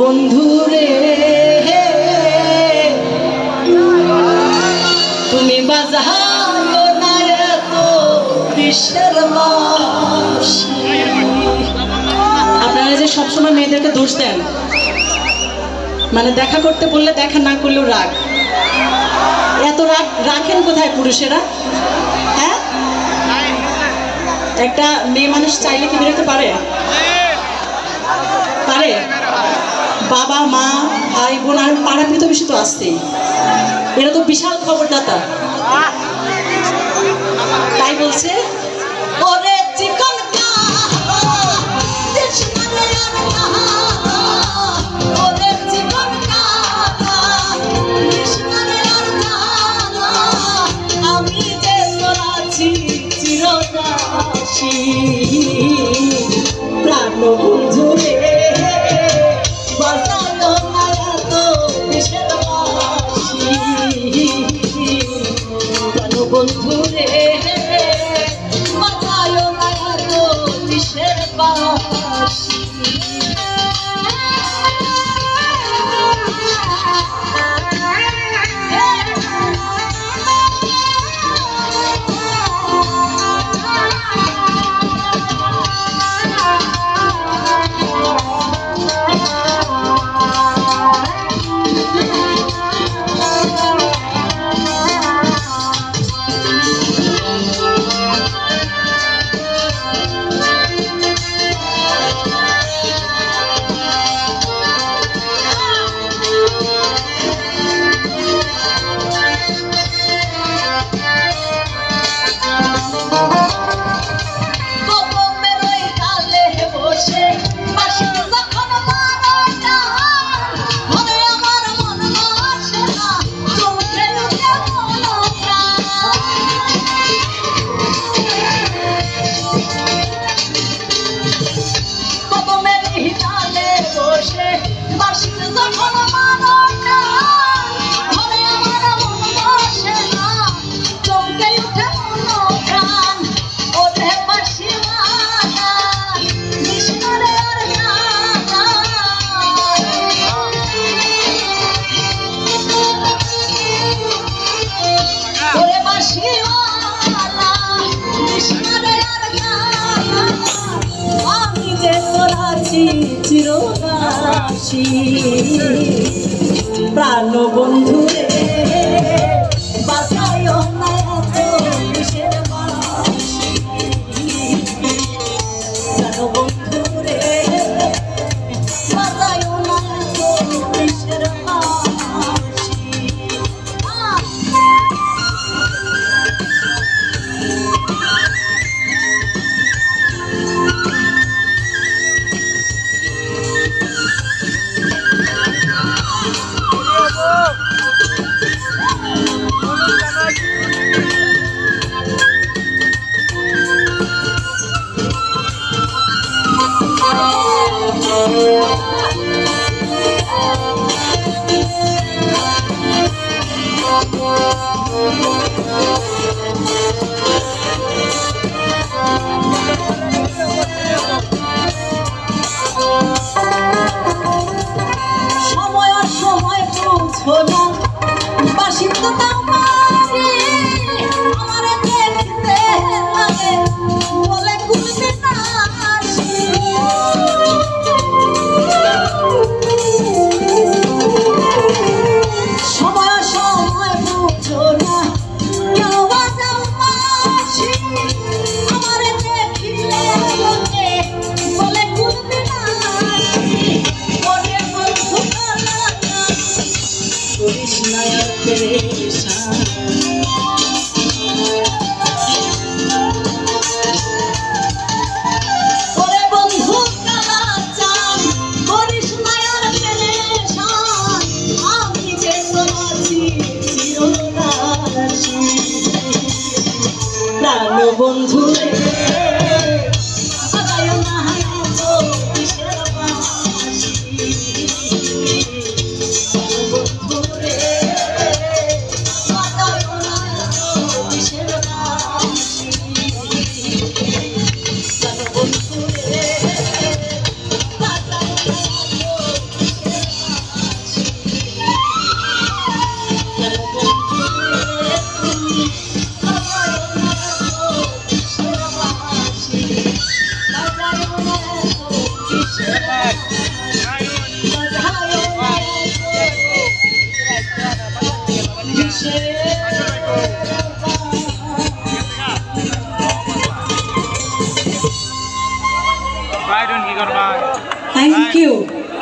বন্ধুরে তুমি বাজাও না এত বিশ্বের বাঁশি। আপনারা যে সবসময় মেয়েদেরকে দোষ দেন, মানে দেখা করতে বললে দেখা না করলেও রাগ, এত রাগ রাখেন কোথায় পুরুষেরা? হ্যাঁ, একটা মেয়ে মানুষ চাইলে কি বেরোতে পারে? পারে? বাবা মা ভাই বোন আর পাড়া প্রতিবেশী তো আসছেই, এরা তো বিশাল খবরদাতা। তাই বলছে ওরে চিকন আমি যে তোরাছি চিরদাসী প্রাণ বন্ধু রে বাজায় না এত বিশ্বের বাঁশি। প্রাণ বন্ধু রে বাজায় না এত বিশ্বের বাঁশি। চিরদাসী প্রাণ বন্ধু রে বাজায় না এত বিশ্বের বাঁশি। প্রাণ বন্ধু রে বাজায় না এত বিশ্বের বাঁশি। বন্ধু থ্যাংক ইউ